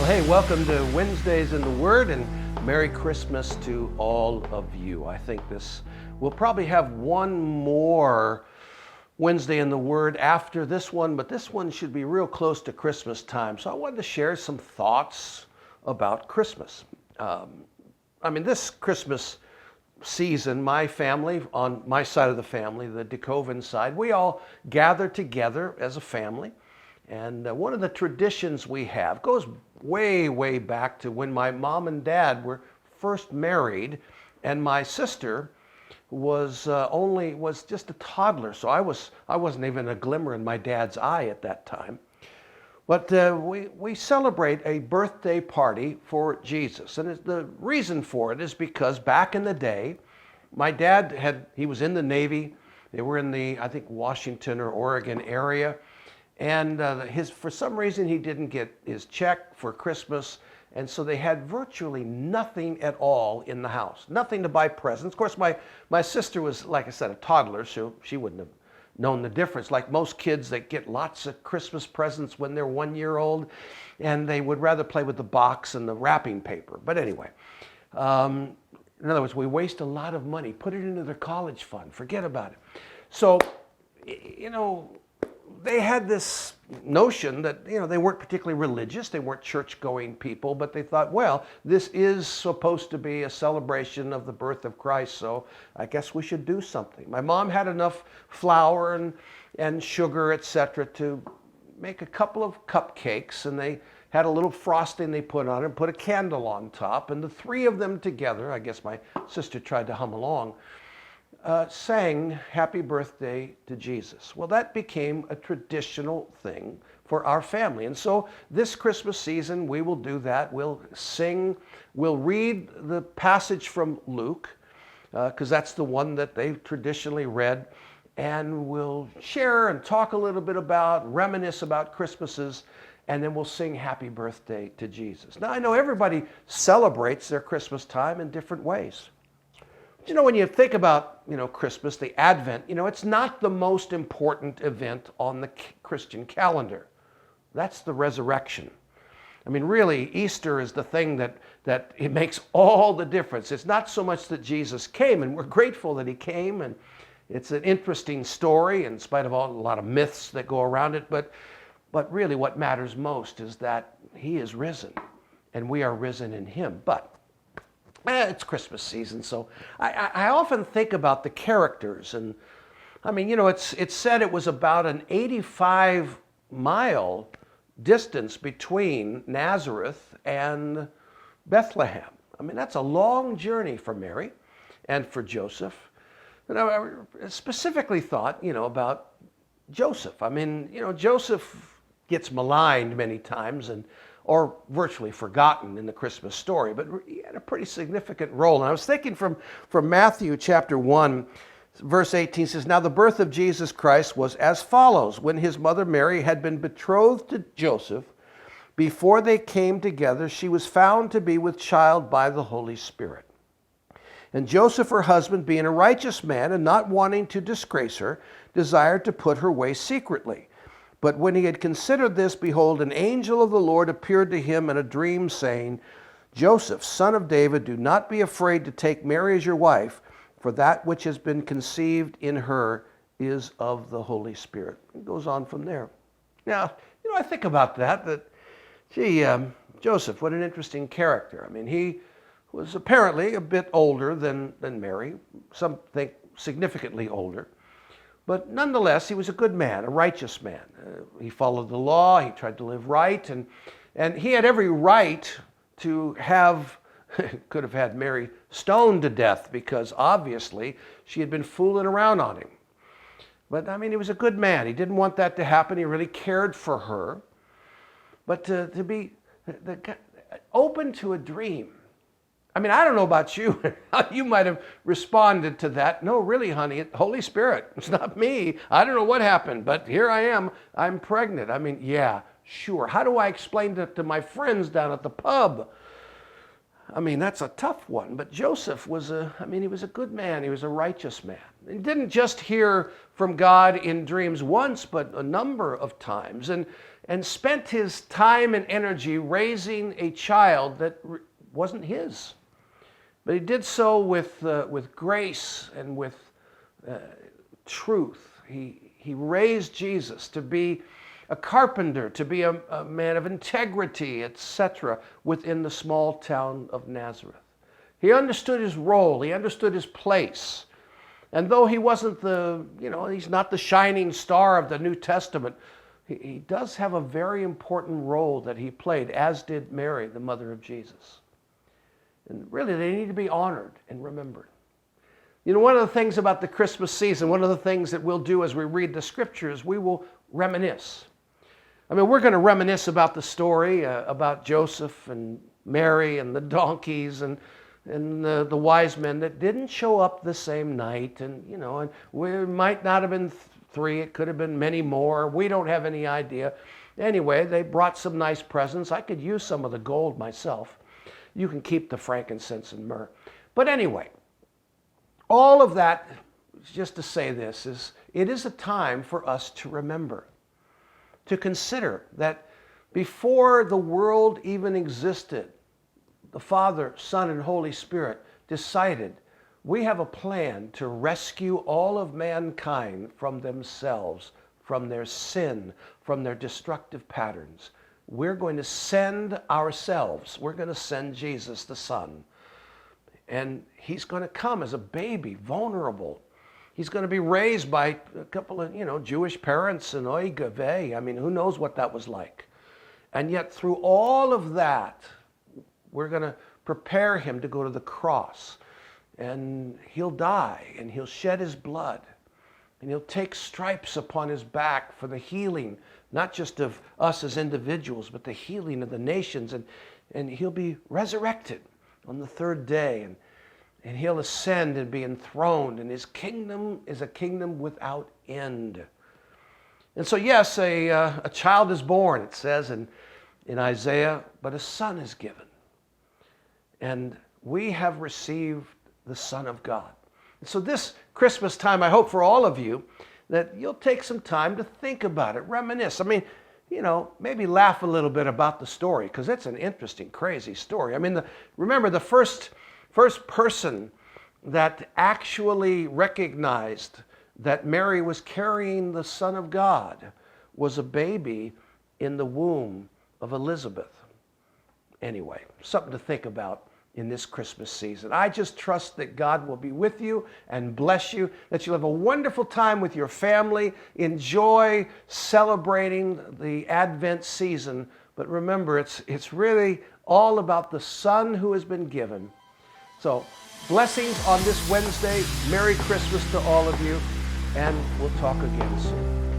Well, hey, welcome to Wednesdays in the Word, and Merry Christmas to all of you. I think we'll probably have one more Wednesday in the Word after this one, but this one should be real close to Christmas time. So I wanted to share some thoughts about Christmas. This Christmas season, my family, on my side of the family, the DeCoven side, we all gather together as a family. And one of the traditions we have goes way, way back to when my mom and dad were first married, and my sister was just a toddler, so I wasn't even a glimmer in my dad's eye at that time. But we celebrate a birthday party for Jesus, and the reason for it is because back in the day, my dad he was in the Navy. They were in the, I think, Washington or Oregon area. And for some reason, he didn't get his check for Christmas. And so they had virtually nothing at all in the house, nothing to buy presents. Of course, my sister was, like I said, a toddler, so she wouldn't have known the difference. Like most kids, they get lots of Christmas presents when they're 1 year old, and they would rather play with the box and the wrapping paper. But anyway, in other words, we waste a lot of money. Put it into their college fund. Forget about it. So, they had this notion that, they weren't particularly religious, they weren't church-going people, but they thought, well, this is supposed to be a celebration of the birth of Christ, so I guess we should do something. My mom had enough flour and sugar, etc., to make a couple of cupcakes, and they had a little frosting they put on it, put a candle on top, and the three of them together, I guess my sister tried to hum along, sang Happy Birthday to Jesus. Well, that became a traditional thing for our family. And so this Christmas season, we will do that. We'll sing, we'll read the passage from Luke, because that's the one that they've traditionally read, and we'll share and talk a little bit about, reminisce about Christmases, and then we'll sing Happy Birthday to Jesus. Now, I know everybody celebrates their Christmas time in different ways. When you think about, Christmas, the Advent, it's not the most important event on the Christian calendar. That's the resurrection. Really, Easter is the thing that it makes all the difference. It's not so much that Jesus came, and we're grateful that he came, and it's an interesting story in spite of a lot of myths that go around it, but really what matters most is that he is risen, and we are risen in him. But it's Christmas season, so I often think about the characters, and it's said it was about an 85-mile distance between Nazareth and Bethlehem. That's a long journey for Mary and for Joseph. And I specifically thought, about Joseph. Joseph gets maligned many times or virtually forgotten in the Christmas story, but he had a pretty significant role. And I was thinking from Matthew chapter 1, verse 18 says, "Now the birth of Jesus Christ was as follows. When his mother Mary had been betrothed to Joseph, before they came together, she was found to be with child by the Holy Spirit. And Joseph, her husband, being a righteous man and not wanting to disgrace her, desired to put her away secretly. But when he had considered this, behold, an angel of the Lord appeared to him in a dream, saying, Joseph, son of David, do not be afraid to take Mary as your wife, for that which has been conceived in her is of the Holy Spirit." It goes on from there. Now, I think about that Joseph, what an interesting character. He was apparently a bit older than Mary, some think significantly older. But nonetheless, he was a good man, a righteous man. He followed the law, he tried to live right, and he had every right to could have had Mary stoned to death because obviously she had been fooling around on him. But he was a good man. He didn't want that to happen. He really cared for her. But to be open to a dream. I don't know about you, how you might have responded to that. No, really, honey, Holy Spirit, it's not me. I don't know what happened, but here I am. I'm pregnant. Yeah, sure. How do I explain that to my friends down at the pub? I mean, that's a tough one, but Joseph was he was a good man. He was a righteous man. He didn't just hear from God in dreams once, but a number of times, and spent his time and energy raising a child that wasn't his. But he did so with grace and with truth. He raised Jesus to be a carpenter, to be a man of integrity, etc., within the small town of Nazareth. He understood his role. He understood his place. And though he wasn't he's not the shining star of the New Testament, he does have a very important role that he played, as did Mary, the mother of Jesus. And really, they need to be honored and remembered. You know, one of the things about the Christmas season, one of the things that we'll do as we read the scriptures, we will reminisce. I mean, we're going to reminisce about the story about Joseph and Mary and the donkeys and the wise men that didn't show up the same night. And we might not have been three. It could have been many more. We don't have any idea. Anyway, they brought some nice presents. I could use some of the gold myself. You can keep the frankincense and myrrh. But anyway, all of that, just to say this, it is a time for us to remember, to consider that before the world even existed, the Father, Son, and Holy Spirit decided we have a plan to rescue all of mankind from themselves, from their sin, from their destructive patterns. We're going to send ourselves. We're going to send Jesus, the Son. And he's going to come as a baby, vulnerable. He's going to be raised by a couple of, Jewish parents and oy gaveh. I mean, who knows what that was like. And yet through all of that, we're going to prepare him to go to the cross. And he'll die, and he'll shed his blood. And he'll take stripes upon his back for the healing, not just of us as individuals, but the healing of the nations. And he'll be resurrected on the third day. And he'll ascend and be enthroned. And his kingdom is a kingdom without end. And so, yes, a child is born, it says in Isaiah, but a son is given. And we have received the Son of God. And so this Christmas time, I hope for all of you that you'll take some time to think about it, reminisce. I mean, maybe laugh a little bit about the story, because it's an interesting, crazy story. I mean, remember the first person that actually recognized that Mary was carrying the Son of God was a baby in the womb of Elizabeth. Anyway, something to think about in this Christmas season. I just trust that God will be with you and bless you, that you'll have a wonderful time with your family. Enjoy celebrating the Advent season. But remember, it's really all about the Son who has been given. So, blessings on this Wednesday. Merry Christmas to all of you, and we'll talk again soon.